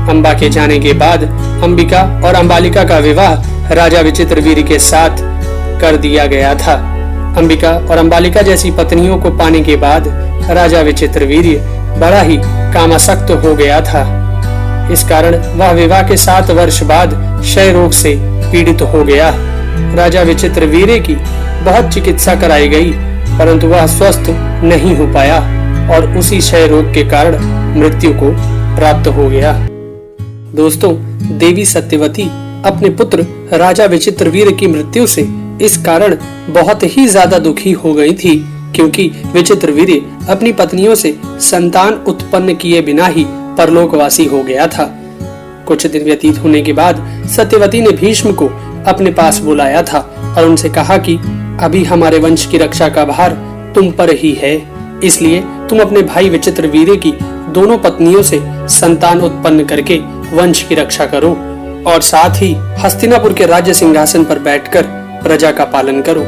अंबा के जाने के बाद अंबिका और अंबालिका का विवाह राजा विचित्रवीर्य के साथ कर दिया गया था। अंबिका और अंबालिका जैसी पत्नियों को पाने के बाद राजा विचित्रवीर्य बड़ा ही कामासक्त हो गया था। इस कारण वह विवाह के 7 वर्ष बाद क्षय रोग से पीड़ित हो गया। राजा विचित्रवीर्य की बहुत चिकित्सा कराई गई, परंतु वह स्वस्थ नहीं हो पाया और उसी क्षय रोग के कारण मृत्यु को प्राप्त हो गया। दोस्तों, देवी सत्यवती अपने पुत्र राजा विचित्रवीर्य की मृत्यु से इस कारण बहुत ही ज्यादा दुखी हो गई थी, क्योंकि विचित्रवीर्य अपनी पत्नियों से संतान उत्पन्न किए बिना ही परलोकवासी हो गया था। कुछ दिन व्यतीत होने के बाद सत्यवती ने भीष्म को अपने पास बुलाया था और उनसे कहा कि अभी हमारे वंश की रक्षा का भार तुम पर ही है। इसलिए तुम अपने भाई विचित्रवीर्य की दोनों पत्नियों से संतान उत्पन्न करके वंश की रक्षा करो और साथ ही हस्तिनापुर के राज्य सिंहासन पर बैठकर प्रजा का पालन करो।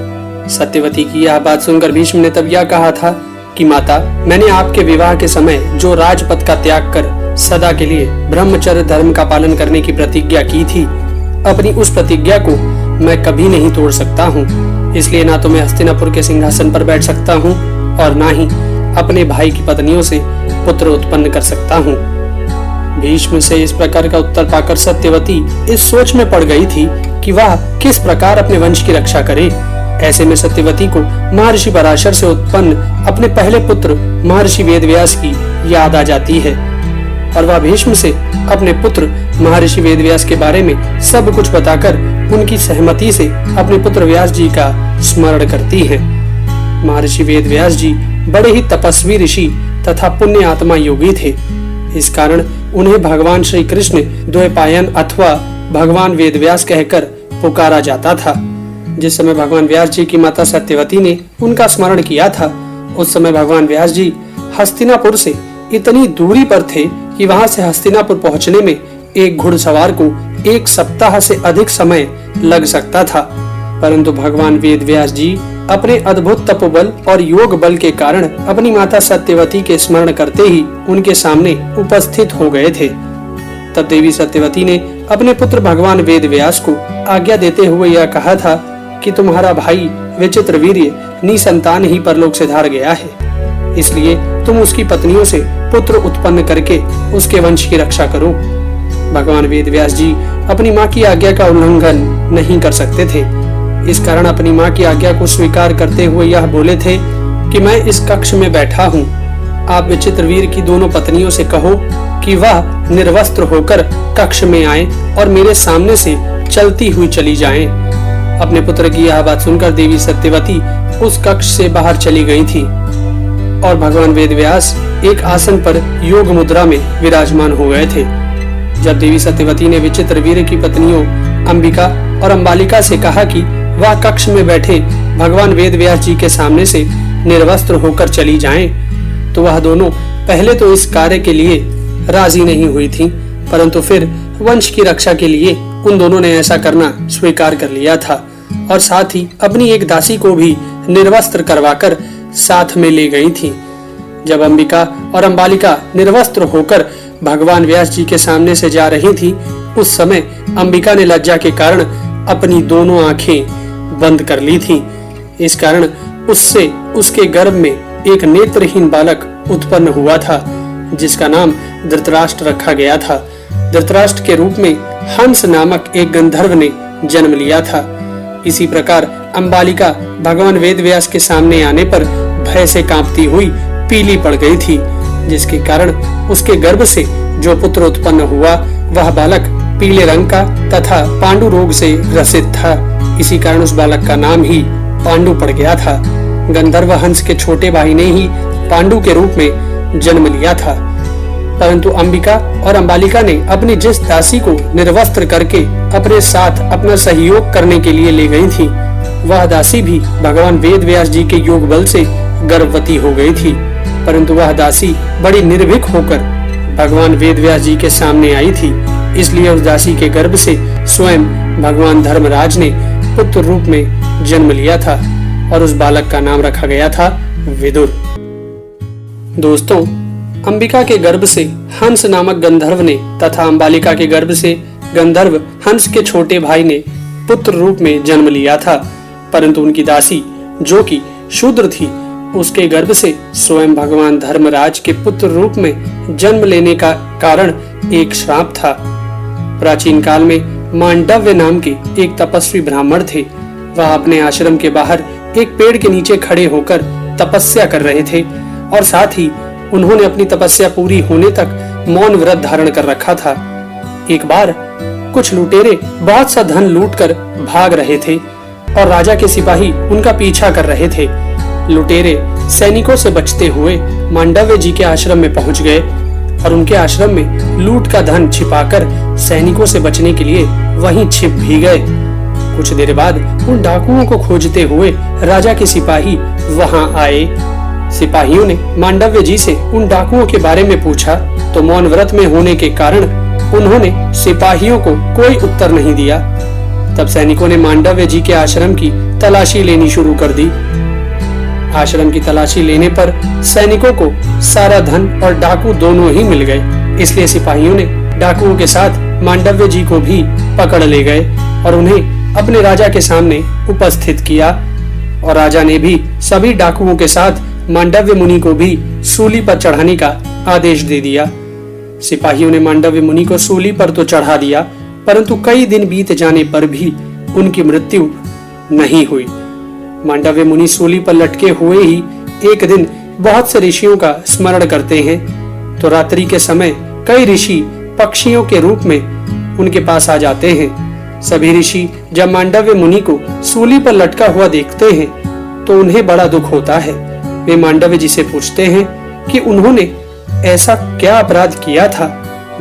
सत्यवती की यह बात सुनकर भीष्म ने तब यह कहा था कि माता, मैंने आपके विवाह के समय जो राजपद का त्याग कर सदा के लिए ब्रह्मचर्य धर्म का पालन करने की प्रतिज्ञा की थी, अपनी उस प्रतिज्ञा को मैं कभी नहीं तोड़ सकता हूँ। इसलिए ना तो मैं हस्तिनापुर के सिंहासन पर बैठ सकता हूँ और ना ही अपने भाई की पत्नियों से पुत्र उत्पन्न कर सकता हूँ। भीष्म से इस प्रकार का उत्तर पाकर सत्यवती इस सोच में पड़ गई थी कि वह किस प्रकार अपने वंश की रक्षा करे। ऐसे में सत्यवती को महर्षि पराशर से उत्पन्न अपने पहले पुत्र महर्षि वेदव्यास की याद आ जाती है और वह भीष्म से अपने पुत्र महर्षि वेदव्यास के बारे में सब कुछ बताकर उनकी सहमति से अपने पुत्र व्यास जी का स्मरण करती है। महर्षि वेदव्यास जी बड़े ही तपस्वी ऋषि तथा पुण्य आत्मा योगी थे। इस कारण उन्हें भगवान श्री कृष्ण द्वैपायन अथवा भगवान वेदव्यास कहकर पुकारा जाता था। जिस समय भगवान व्यास जी की माता सत्यवती ने उनका स्मरण किया था, उस समय भगवान व्यास जी हस्तिनापुर से इतनी दूरी पर थे कि वहां से हस्तिनापुर पहुंचने में एक घुड़सवार को 1 सप्ताह से अधिक समय लग सकता था। परंतु भगवान वेदव्यास जी अपने अद्भुत तपोबल और योग बल के कारण अपनी माता सत्यवती के स्मरण करते ही उनके सामने उपस्थित हो गए थे। तब देवी सत्यवती ने अपने पुत्र भगवान वेदव्यास को आज्ञा देते हुए यह कहा था कि तुम्हारा भाई विचित्रवीर्य निसंतान ही परलोक से धार गया है, इसलिए तुम उसकी पत्नियों से पुत्र उत्पन्न करके उसके वंश की रक्षा करो। भगवान वेदव्यास जी अपनी माँ की आज्ञा का उल्लंघन नहीं कर सकते थे। इस कारण अपनी माँ की आज्ञा को स्वीकार करते हुए यह बोले थे कि मैं इस कक्ष में बैठा हूँ। आप विचित्रवीर की दोनों पत्नियों से कहो कि वह निर्वस्त्र होकर कक्ष में आए और मेरे सामने से चलती हुई चली जाएं। अपने पुत्र की यह बात सुनकर देवी सत्यवती उस कक्ष से बाहर चली गई थी और भगवान वेदव्यास एक आसन पर योग मुद्रा में विराजमान हो गए थे। जब देवी सत्यवती ने विचित्रवीर की पत्नियों अंबिका और अंबालिका से कहा कि वह कक्ष में बैठे भगवान वेदव्यास जी के सामने से निर्वस्त्र होकर चली जाएं, तो वह दोनों पहले तो इस कार्य के लिए राजी नहीं हुई थीं, परंतु फिर वंश की रक्षा के लिए उन दोनों ने ऐसा करना स्वीकार कर लिया था और साथ ही अपनी एक दासी को भी निर्वस्त्र करवाकर साथ में ले गई थी। जब अंबिका और अंबालिका निर्वस्त्र होकर भगवान व्यास जी के सामने से जा रही थी, उस समय अंबिका ने लज्जा के कारण अपनी दोनों आंखें बंद कर ली थीं। इस कारण उससे उसके गर्भ में एक नेत्रहीन बालक उत्पन्न हुआ था, जिसका नाम धृतराष्ट्र रखा गया था। धृतराष्ट्र के रूप में हंस नामक एक गंधर्व ने जन्म लिया था। इसी प्रकार अंबालिका भगवान वेदव्यास के सामने आने पर भय से कांपती हुई पीली पड़ गई थी, जिसके कारण उसके गर्भ से जो पुत्र उत्पन्न हुआ वह बालक पीले रंग का तथा पांडु रोग से ग्रसित था। इसी कारण उस बालक का नाम ही पांडु पड़ गया था। गंधर्व हंस के छोटे भाई ने ही पांडु के रूप में जन्म लिया था। परंतु अंबिका और अंबालिका ने अपनी जिस दासी को निर्वस्त्र करके अपने साथ अपना सहयोग करने के लिए ले गई थी, वह दासी भी भगवान वेदव्यास जी के योग बल से गर्भवती हो गई थी। परंतु वह दासी बड़ी निर्भीक होकर भगवान वेदव्यास जी के सामने आई थी, इसलिए उस दासी के गर्भ से स्वयं भगवान धर्मराज ने पुत्र रूप में जन्म लिया था और उस बालक का नाम रखा गया था विदुर। दोस्तों, अंबिका के गर्भ से हंस नामक गंधर्व ने तथा अंबालिका के गर्भ से गंधर्व हंस के छोटे भाई ने पुत्र रूप में जन्म लिया था। परंतु उनकी दासी जो कि शूद्र थी, उसके गर्भ से स्वयं भगवान धर्मराज के पुत्र रूप में जन्म लेने का कारण एक श्राप था। प्राचीन काल में मांडव्य नाम के एक तपस्वी ब्राह्मण थे। वह अपने आश्रम के बाहर एक पेड़ के नीचे खड़े होकर तपस्या कर रहे थे और साथ ही उन्होंने अपनी तपस्या पूरी होने तक मौन व्रत धारण कर रखा था। एक बार कुछ लुटेरे बहुत सा धन लूटकर भाग रहे थे और राजा के सिपाही उनका पीछा कर रहे थे। लुटेरे सैनिकों से बचते हुए मांडव्य जी के आश्रम में पहुंच गए और उनके आश्रम में लूट का धन छिपाकर सैनिकों से बचने के लिए वहीं छिप भी गए। कुछ देर बाद उन डाकुओं को खोजते हुए राजा के सिपाही वहां आए सिपाहियों ने मांडव्य जी से उन डाकुओं के बारे में पूछा तो मौन व्रत में होने के कारण उन्होंने सिपाहियों को कोई उत्तर नहीं दिया। तब सैनिकों ने मांडव्य जी के आश्रम की तलाशी लेनी शुरू कर दी। आश्रम की तलाशी लेने पर सैनिकों को सारा धन और डाकू दोनों ही मिल गए। इसलिए सिपाहियों ने डाकुओं के साथ मांडव्य जी को भी पकड़ ले गए और उन्हें अपने राजा के सामने उपस्थित किया। और राजा ने भी सभी डाकुओं के साथ मांडव्य मुनि को भी सूली पर चढ़ाने का आदेश दे दिया। सिपाहियों ने मांडव्य मुनि को सूली पर तो चढ़ा दिया, परंतु कई दिन बीत जाने पर भी उनकी मृत्यु नहीं हुई। मांडव्य मुनि सूली पर लटके हुए ही एक दिन बहुत से ऋषियों का स्मरण करते हैं। तो रात्रि के समय कई ऋषि पक्षियों के रूप में उनके पास आ जाते हैं। सभी ऋषि जब मांडव्य मुनि को सूली पर लटका हुआ देखते हैं तो उन्हें बड़ा दुख होता है। वे मांडव्य जी से पूछते हैं कि उन्होंने ऐसा क्या अपराध किया था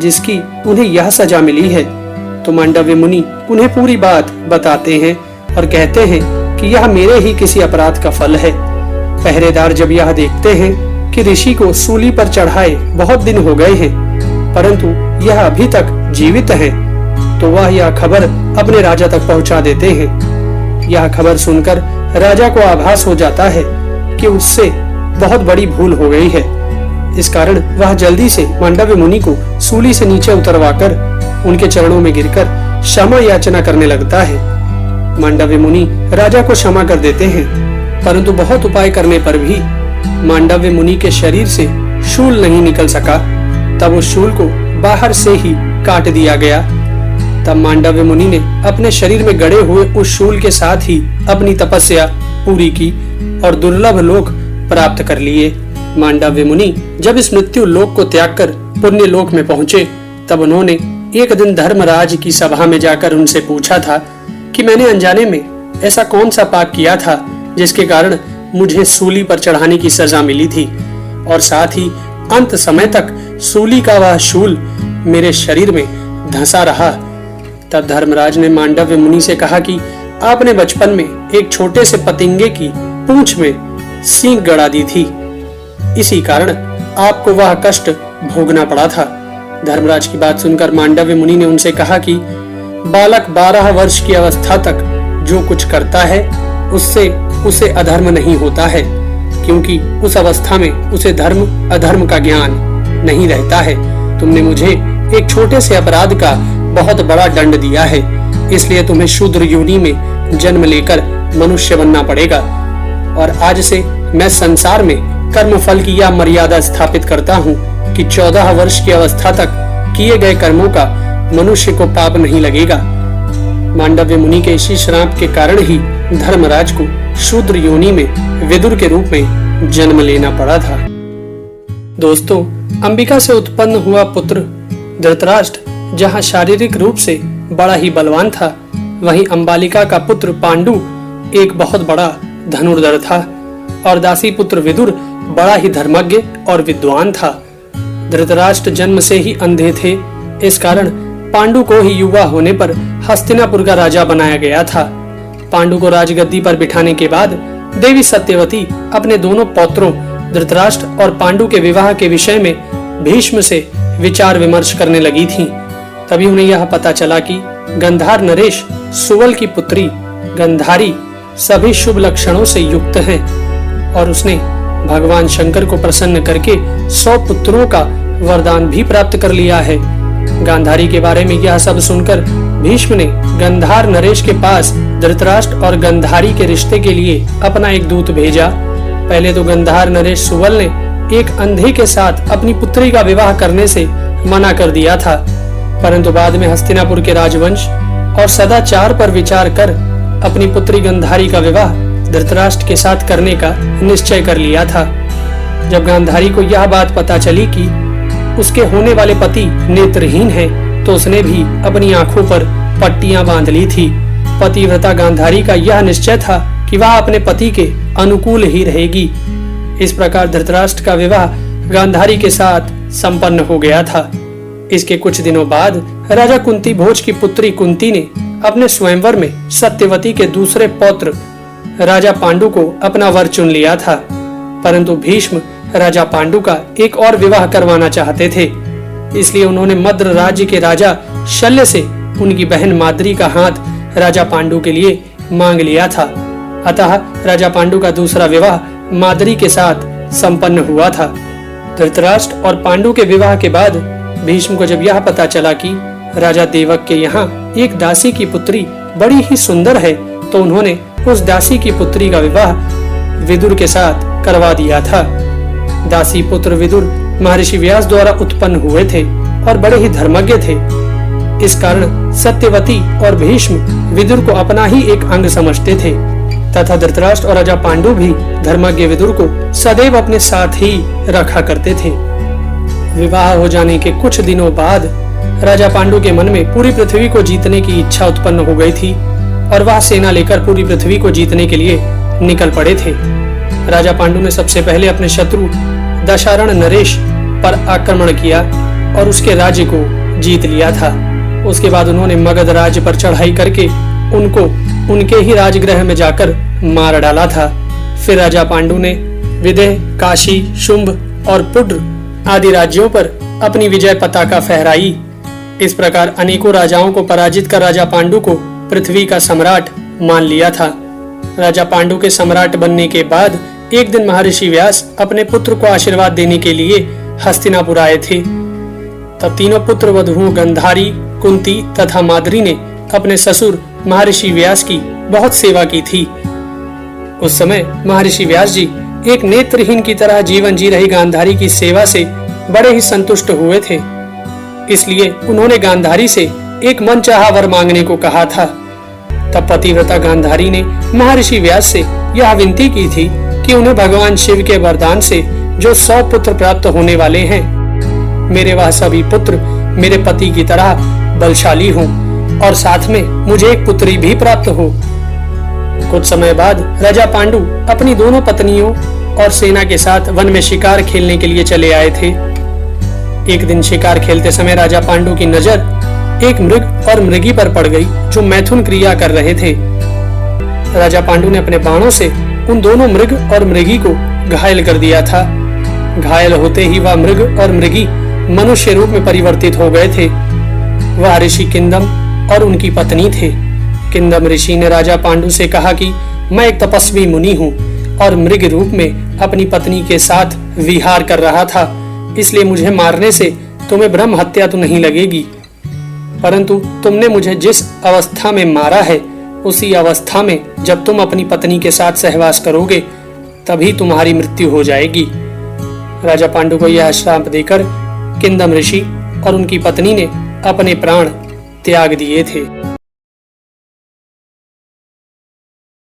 जिसकी उन्हें यह सजा मिली है। तो मांडव्य मुनि उन्हें पूरी बात बताते हैं और कहते हैं कि यह मेरे ही किसी अपराध का फल है। पहरेदार जब यह देखते हैं कि ऋषि को सूली पर चढ़ाए बहुत दिन हो गए हैं परंतु यह अभी तक जीवित है, तो वह यह खबर अपने राजा तक पहुंचा देते हैं। यह खबर सुनकर राजा को आभास हो जाता है कि उससे बहुत बड़ी भूल हो गई है। इस कारण वह जल्दी से मांडव्य मुनि को सूली से नीचे उतरवाकर उनके चरणों में गिरकर क्षमा याचना करने लगता है। मांडव्य मुनि राजा को क्षमा कर देते हैं, परंतु बहुत उपाय करने पर भी मांडव्य मुनि के शरीर से शूल नहीं निकल सका। तब उस शूल को बाहर से ही काट दिया गया। तब मांडव्य मुनि ने अपने शरीर में गड़े हुए उस शूल के साथ ही अपनी तपस्या पूरी की और दुर्लभ लोक प्राप्त कर लिए। मांडव्य मुनि जब इस मृत्यु लोक को त्याग कर पुण्य लोक में पहुंचे तब उन्होंने एक दिन धर्मराज की सभा में जाकर उनसे पूछा था कि मैंने अनजाने में ऐसा कौन सा पाप किया था जिसके कारण मुझे सूली पर चढ़ाने की सजा मिली थी और साथ ही अंत समय तक सूली का वह शूल मेरे शरीर में धंसा रहा। तब धर्मराज ने मांडव्य मुनि से कहा कि आपने बचपन में एक छोटे से पतिंगे की पूंछ में सींग गड़ा दी थी, इसी कारण आपको वह कष्ट भोगना पड़ा था। धर्मराज की बात सुनकर मांडव्य मुनि ने उनसे कहा कि बालक 12 वर्ष की अवस्था तक जो कुछ करता है उससे उसे अधर्म नहीं होता है, क्योंकि उस अवस्था में उसे धर्म अधर्म का ज्ञान नहीं रहता है। तुमने मुझे एक छोटे से अपराध का बहुत बड़ा दंड दिया है, इसलिए तुम्हें शूद्र योनि में जन्म लेकर मनुष्य बनना पड़ेगा। और आज से मैं संसार में कर्म फल की यह मर्यादा स्थापित करता हूँ कि 14 वर्ष की अवस्था तक किए गए कर्मों का मनुष्य को पाप नहीं लगेगा। मांडव्य मुनि के इसी श्राप के कारण ही धर्मराज को शूद्र योनि में विदुर के रूप में जन्म लेना पड़ा था। दोस्तों, अंबिका से उत्पन्न हुआ पुत्र धृतराष्ट्र जहाँ शारीरिक रूप से बड़ा ही बलवान था, वहीं अंबालिका का पुत्र पांडु एक बहुत बड़ा धनुर्धर था और दासी पुत्र विदुर बड़ा ही धर्मज्ञ और विद्वान था। धृतराष्ट्र जन्म से ही अंधे थे, इस कारण पांडु को ही युवा होने पर हस्तिनापुर का राजा बनाया गया था। पांडु को राजगद्दी पर बिठाने के बाद देवी सत्यवती अपने दोनों पौत्रों धृतराष्ट्र और पांडु के विवाह के विषय में भीष्म से विचार विमर्श करने लगी थीं। तभी उन्हें यह पता चला कि गंधार नरेश सुवल की पुत्री गंधारी सभी शुभ लक्षणों से युक्त हैं और उसने भगवान शंकर को प्रसन्न करके 100 पुत्रों का वरदान भी प्राप्त कर लिया है। गांधारी के बारे में यह सब सुनकर भीष्म ने गंधार नरेश के पास धृतराष्ट्र और गंधारी के रिश्ते के लिए अपना एक दूत भेजा। पहले तो गंधार नरेश सुवल ने एक अंधे के साथ अपनी पुत्री का विवाह करने से मना कर दिया था, परंतु बाद में हस्तिनापुर के राजवंश और सदाचार पर विचार कर अपनी पुत्री गंधारी का विवाह धृतराष्ट्र के साथ करने का निश्चय कर लिया था। जब गांधारी को यह बात पता चली कि उसके होने वाले पति नेत्रहीन हैं, तो उसने भी अपनी आंखों पर पट्टियां बांध ली थी। पतिव्रता गांधारी का यह निश्चय था कि वह अपने पति के अनुकूल ही रहेगी। इस प्रकार धृतराष्ट्र का विवाह गांधारी के साथ संपन्न हो गया था। इसके कुछ दिनों बाद राजा कुंती भोज की पुत्री कुंती ने अपने स्वयंवर में सत्यवती के दूसरे पौत्र राजा पांडु को अपना वर चुन लिया था, परंतु भीष्म राजा पांडु का एक और विवाह करवाना चाहते थे। इसलिए उन्होंने मद्र राज्य के राजा शल्य से उनकी बहन माद्री का हाथ राजा पांडु के लिए मांग लिया था। अतः राजा पांडु का दूसरा विवाह माद्री के साथ संपन्न हुआ था। धृतराष्ट्र और पांडु के विवाह के बाद भीष्म को जब यह पता चला कि राजा देवक के यहाँ एक दासी की पुत्री बड़ी ही सुंदर है, तो उन्होंने उस दासी की पुत्री का विवाह विदुर के साथ करवा दिया था। दासी पुत्र विदुर महर्षि व्यास द्वारा उत्पन्न हुए थे और बड़े ही धर्मज्ञ थे। इस कारण सत्यवती और भीष्म विदुर को अपना ही एक अंग समझते थे तथा धृतराष्ट्र और राजा पांडु भी धर्मज्ञ विदुर को सदैव अपने साथ ही रखा करते थे। विवाह हो जाने के कुछ दिनों बाद राजा पांडु के मन में पूरी पृथ्वी को जीतने की इच्छा उत्पन्न हो गई थी और वह सेना लेकर पूरी पृथ्वी को जीतने के लिए निकल पड़े थे। राजा पांडु ने सबसे पहले अपने शत्रु दशारण नरेश पर आक्रमण किया और उसके राज्य को जीत लिया था। उसके बाद उन्होंने मगध राज्य पर चढ़ाई करके उनको उनके ही राजगृह में जाकर मार डाला था। फिर राजा पांडु ने विदेह, काशी, शुंभ और पुड्र आदि राज्यों पर अपनी विजय पताका फहराई। इस प्रकार अनेकों राजाओं को पराजित कर राजा पांडु को पृथ्वी का सम्राट मान लिया था। राजा पांडु के सम्राट बनने के बाद एक दिन महर्षि व्यास अपने पुत्र को आशीर्वाद देने के लिए हस्तिनापुर आए थे। तब तीनों पुत्र वधुओं गंधारी, कुंती तथा माद्री ने अपने ससुर महर्षि व्यास की बहुत सेवा की थी। उस समय महर्षि व्यास जी एक नेत्रहीन की तरह जीवन जी रही गांधारी की सेवा से बड़े ही संतुष्ट हुए थे। इसलिए उन्होंने गांधारी से एक मनचाहा वर मांगने को कहा था। तब पतिव्रता गांधारी ने महर्षि व्यास से यह विनती की थी कि उन्हें भगवान शिव के वरदान से जो 100 पुत्र प्राप्त होने वाले हैं, मेरे वह सभी पुत्र मेरे पति की तरह बलशाली हों और साथ में मुझे एक पुत्री भी प्राप्त हो। कुछ समय बाद राजा पांडु अपनी दोनों पत्नियों और सेना के साथ वन में शिकार खेलने के लिए चले आए थे। एक दिन शिकार खेलते समय राजा पांडु की नजर एक मृग और मृगी पर पड़ गई जो मैथुन क्रिया कर रहे थे। राजा पांडु ने अपने बाणों से उन दोनों मृग और मृगी को घायल कर दिया था। घायल होते ही वह मृग और मृगी मनुष्य रूप में परिवर्तित हो गए थे। वह ऋषि किंदम और उनकी पत्नी थे। किंदम ऋषि ने राजा पांडु से कहा कि मैं एक तपस्वी मुनि हूँ और मृग रूप में अपनी पत्नी के साथ विहार कर रहा था, इसलिए मुझे मारने से तुम्हें ब्रह्म हत्या तो नहीं लगेगी, परंतु तुमने मुझे जिस अवस्था में मारा है उसी अवस्था में जब तुम अपनी पत्नी के साथ सहवास करोगे तभी तुम्हारी मृत्यु हो जाएगी। राजा पांडु को यह श्राप देकर किंदम ऋषि और उनकी पत्नी ने अपने प्राण त्याग दिए थे।